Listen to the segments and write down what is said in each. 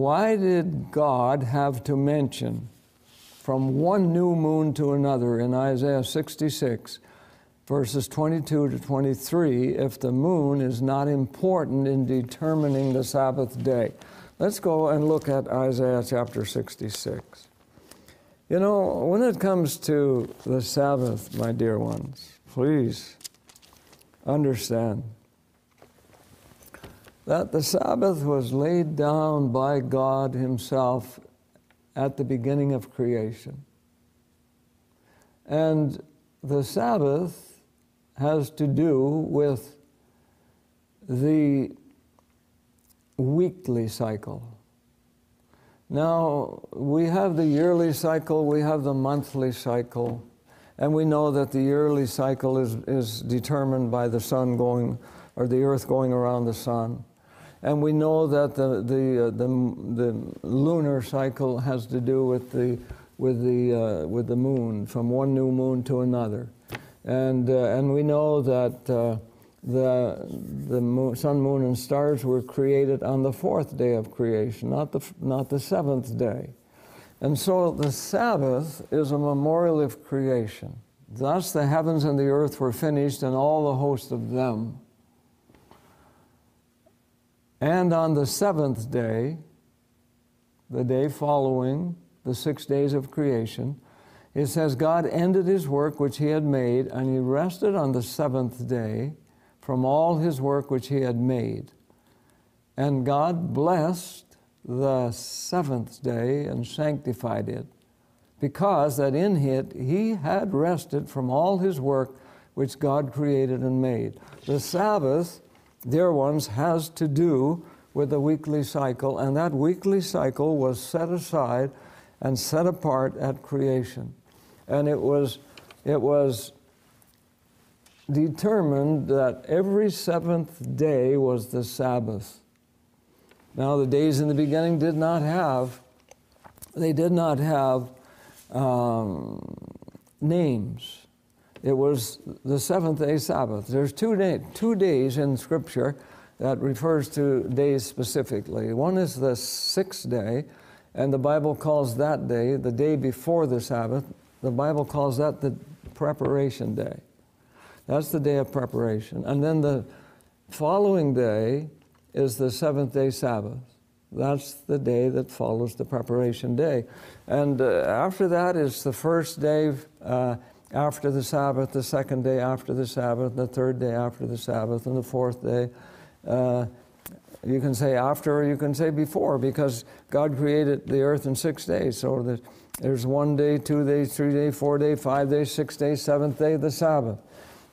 why did God have to mention from one new moon to another in Isaiah 66, verses 22 to 23, if the moon is not important in determining the Sabbath day? Let's go and look at Isaiah chapter 66. You know, when it comes to the Sabbath, my dear ones, please understand that the Sabbath was laid down by God Himself at the beginning of creation. And the Sabbath has to do with the weekly cycle. Now, we have the yearly cycle, we have the monthly cycle, and we know that the yearly cycle is determined by the sun going, or the earth going around the sun. And we know that the lunar cycle has to do with the moon, from one new moon to another. And we know that the sun, moon, and stars were created on the fourth day of creation, not the seventh day. And so the Sabbath is a memorial of creation. Thus the heavens and the earth were finished, and all the host of them. And on the seventh day, the day following the 6 days of creation, it says, God ended His work which He had made, and He rested on the seventh day from all His work which He had made. And God blessed the seventh day and sanctified it, because that in it He had rested from all His work which God created and made. The Sabbath, dear ones, has to do with the weekly cycle, and that weekly cycle was set aside and set apart at creation. And it was determined that every seventh day was the Sabbath. Now, the days in the beginning did not have names. It was the seventh day Sabbath. There's two days in Scripture that refers to days specifically. One is the sixth day, and the Bible calls that day, the day before the Sabbath, the Bible calls that the preparation day. That's the day of preparation. And then the following day is the seventh day Sabbath. That's the day that follows the preparation day. And after that is the first day after the Sabbath, the second day after the Sabbath, the third day after the Sabbath, and the fourth day. You can say after or you can say before, because God created the earth in 6 days. So there's 1 day, 2 days, 3 days, 4 days, 5 days, 6 days, seventh day, the Sabbath.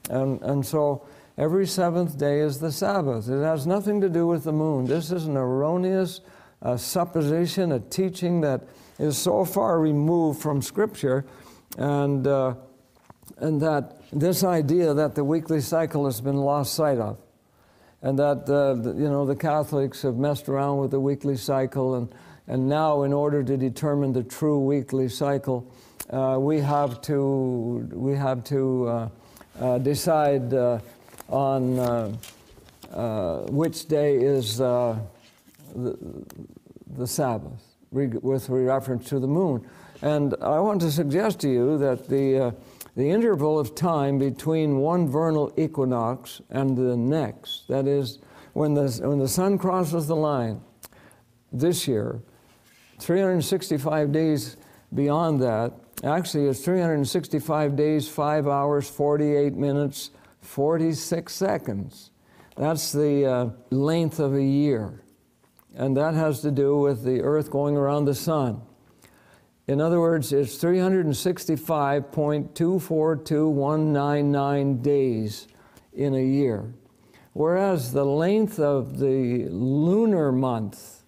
And so every seventh day is the Sabbath. It has nothing to do with the moon. This is an erroneous supposition, a teaching that is so far removed from Scripture, and that this idea that the weekly cycle has been lost sight of, and that the Catholics have messed around with the weekly cycle, and now in order to determine the true weekly cycle, we have to decide on which day is the Sabbath with reference to the moon. And I want to suggest to you that the interval of time between one vernal equinox and the next, that is, when the sun crosses the line this year, 365 days beyond that, actually it's 365 days, 5 hours, 48 minutes, 46 seconds. That's the length of a year. And that has to do with the earth going around the sun. In other words, it's 365.242199 days in a year. Whereas the length of the lunar month,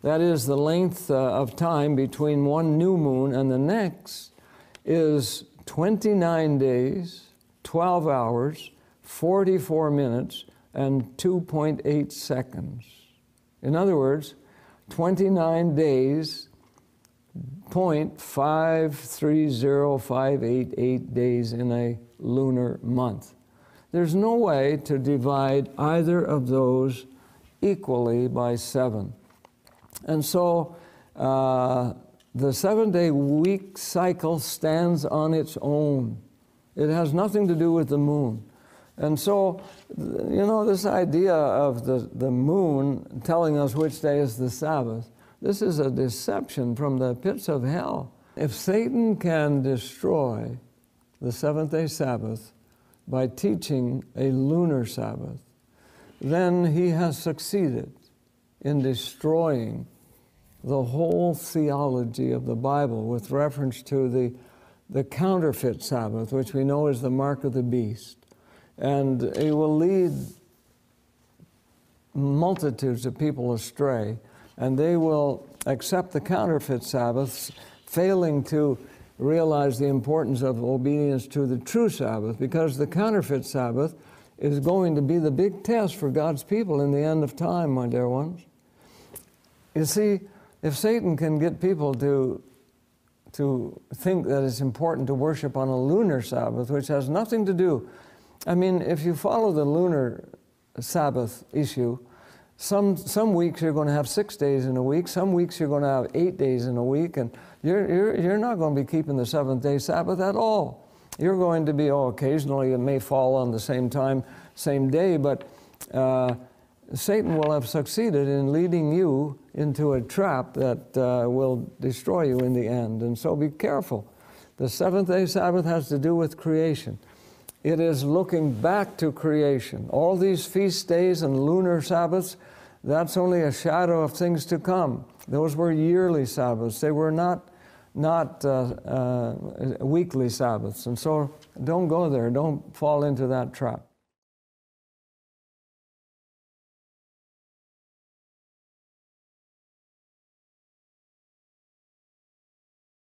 that is the length of time between one new moon and the next, is 29 days, 12 hours, 44 minutes, and 2.8 seconds. In other words, 29 days, 0.530588 days in a lunar month. There's no way to divide either of those equally by 7. And so the 7-day week cycle stands on its own. It has nothing to do with the moon. And so, you know, this idea of the moon telling us which day is the Sabbath, this is a deception from the pits of hell. If Satan can destroy the seventh-day Sabbath by teaching a lunar Sabbath, then he has succeeded in destroying the whole theology of the Bible with reference to the counterfeit Sabbath, which we know is the mark of the beast. And it will lead multitudes of people astray, and they will accept the counterfeit Sabbaths, failing to realize the importance of obedience to the true Sabbath, because the counterfeit Sabbath is going to be the big test for God's people in the end of time, my dear ones. You see, if Satan can get people to think that it's important to worship on a lunar Sabbath, which has nothing to do, I mean, if you follow the lunar Sabbath issue, some weeks you're going to have 6 days in a week, some weeks you're going to have 8 days in a week, and you're not going to be keeping the seventh-day Sabbath at all. You're going to be, occasionally it may fall on the same time, same day, but Satan will have succeeded in leading you into a trap that will destroy you in the end. And so be careful. The seventh-day Sabbath has to do with creation. It is looking back to creation. All these feast days and lunar Sabbaths, that's only a shadow of things to come. Those were yearly Sabbaths. They were not weekly Sabbaths. And so don't go there. Don't fall into that trap.